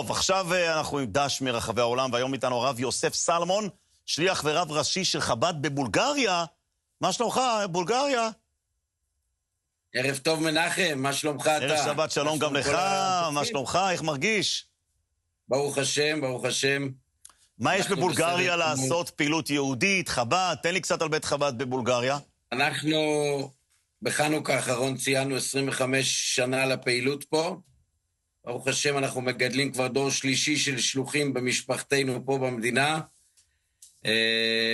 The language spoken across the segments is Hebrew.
טוב, עכשיו אנחנו עם דש מרחבי העולם, והיום איתנו הרב יוסף סלמון, שליח ורב ראשי של חב"ד בבולגריה. מה שלומך, בולגריה? ערב טוב מנחם, מה שלומך אתה? ערב שבת שלום גם לך, מה שלומך, איך מרגיש? ברוך השם, ברוך השם. מה יש בבולגריה לעשות? פעילות יהודית, חב"ד? תן לי קצת על בית חב"ד בבולגריה. אנחנו בחנוכה האחרון ציינו 25 שנה לפעילות פה. ברוך השם, אנחנו מגדלים כבר דור שלישי של שלוחים במשפחתנו פה במדינה.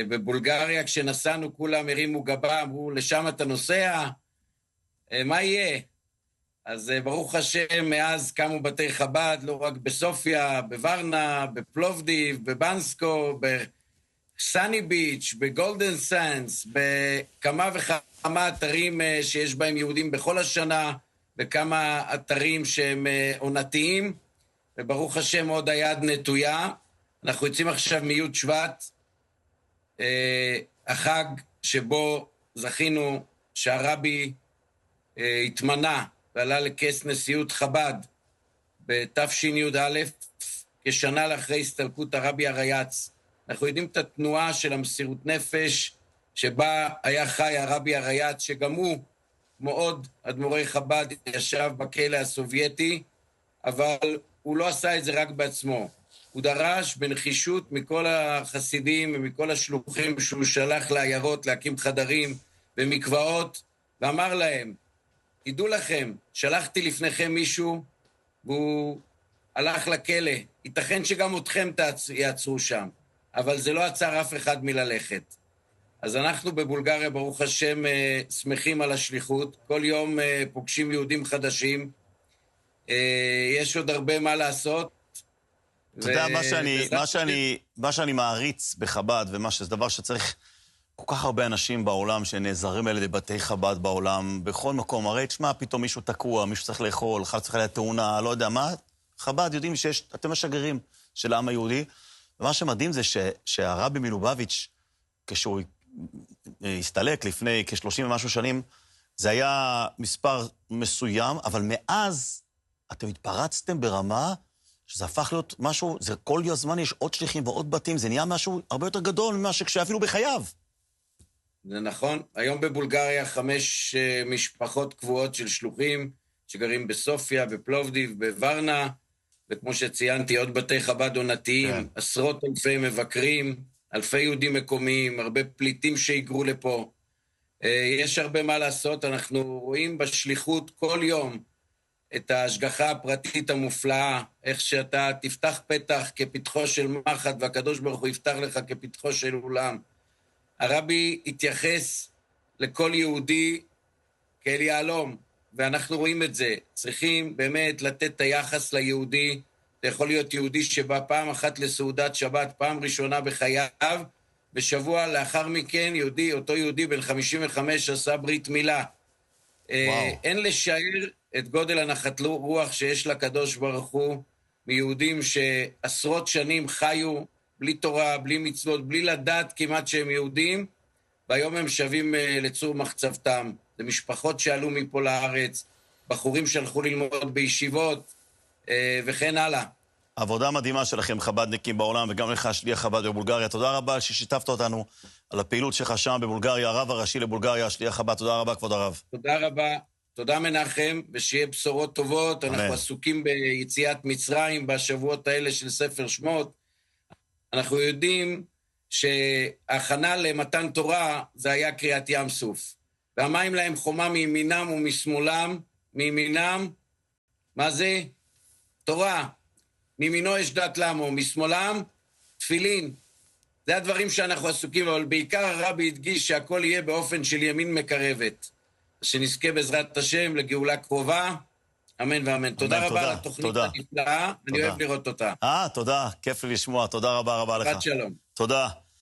בבולגריה כשנסענו כולם הרימו גבה, אמרו לשם אתה נוסע? מה יהיה? אז ברוך השם, מאז קמו בתי חב"ד, לא רק בסופיה, בוורנה, בפלובדיב, בבנסקו, בסני ביץ', בגולדן סנס, בכמה וכמה אתרים שיש בהם יהודים בכל השנה, בכמה אתרים שהם עונתיים, וברוך השם עוד היד נטויה. אנחנו יוצאים עכשיו מיוד שבט, החג שבו זכינו שהרבי התמנה ועלה לכס נשיאות חב"ד בתש"י, כשנה לאחרי הסתלקות הרבי הרייץ. אנחנו יודעים את התנועה של המסירות נפש שבה היה חי הרבי הרייץ, שגם הוא, כמו עוד אדמו"רי חב"ד, ישב בכלא הסובייטי, אבל הוא לא עשה את זה רק בעצמו. הוא דרש בנחישות מכל החסידים ומכל השלוחים שהוא שלח לעיירות להקים חדרים ומקוואות, ואמר להם, תדעו לכם, שלחתי לפניכם מישהו והוא הלך לכלא, ייתכן שגם אתכם יעצרו שם, אבל זה לא עצר אף אחד מללכת. אז אנחנו בבולגריה, ברוך השם, שמחים על השליחות, כל יום פוגשים יהודים חדשים, יש עוד הרבה מה לעשות. אתה יודע, מה שאני מעריץ בחב"ד, שזה דבר שצריך כל כך הרבה אנשים בעולם שנעזרים אלה לבתי חב"ד בעולם, בכל מקום, הרי תשמע, פתאום מישהו תקוע, מישהו צריך לאכול, אחד צריך להיות תאונה, לא יודע מה, חב"ד יודעים שאתם השגרירים של העם היהודי, ומה שמדהים זה שהרבי מלובביץ', כשהוא הסתלק לפני כ-30 ומשהו שנים, זה היה מספר מסוים, אבל מאז אתם התפרצתם ברמה שזה הפך להיות משהו, זה כל הזמן יש עוד שליחים ועוד בתים, זה נהיה משהו הרבה יותר גדול ממה שכשאפילו בחייו. זה נכון. היום בבולגריה 5 משפחות קבועות של שלוחים שגרים בסופיה, בפלובדיב, בוורנה, וכמו שציינתי, עוד בתי חב"ד עונתיים, עשרות אלפי מבקרים, אלפי יהודים מקומיים, הרבה פליטים שהיגרו לפה. יש הרבה מה לעשות, אנחנו רואים בשליחות כל יום את ההשגחה הפרטית המופלאה, איך שאתה תפתח פתח כפתחו של מחט, והקדוש ברוך הוא יפתח לך כפתחו של אולם. הרבי התייחס לכל יהודי כאל יהלום, ואנחנו רואים את זה. צריכים באמת לתת את היחס ליהודי. זה יכול להיות יהודי שבא פעם אחת לסעודת שבת, פעם ראשונה בחייו, בשבוע לאחר מכן אותו יהודי בן 55 עשה ברית מילה. אין לשער את גודל הנחת רוח שיש לקדוש ברוך הוא מיהודים שעשרות שנים חיו בלי תורה, בלי מצוות, בלי לדעת כמעט שהם יהודים, והיום הם שווים לצור מחצבתם. זה משפחות שעלו מפה לארץ, בחורים שהלכו ללמוד בישיבות, וכן הלאה. עבודה מדהימה שלכם, חב"דניקים בעולם, וגם לך, שליח חב"ד בבולגריה. תודה רבה ששיתפת אותנו על הפעילות שלך שם בבולגריה, הרב הראשי לבולגריה, שליח חב"ד. תודה רבה, כבוד הרב. תודה רבה. תודה מנחם, ושיהיה בשורות טובות. אנחנו עסוקים ביציאת מצרים בשבועות האלה של ספר שמות. אנחנו יודעים שההכנה למתן תורה זה היה קריאת ים סוף. והמים להם חומה מימינם ומשמאלם, מימינם, מה זה? תורה. מימינו יש דת למו, משמאלם, תפילין. זה הדברים שאנחנו עסוקים, אבל בעיקר הרבי הדגיש שהכל יהיה באופן של ימין מקרבת. שנזכה בעזרת השם לגאולה קרובה. אמן ואמן. תודה רבה על התוכנית הנפלאה, אני אוהב לראות אותה. תודה, כיף לי לשמוע, תודה רבה לך. שלום. תודה.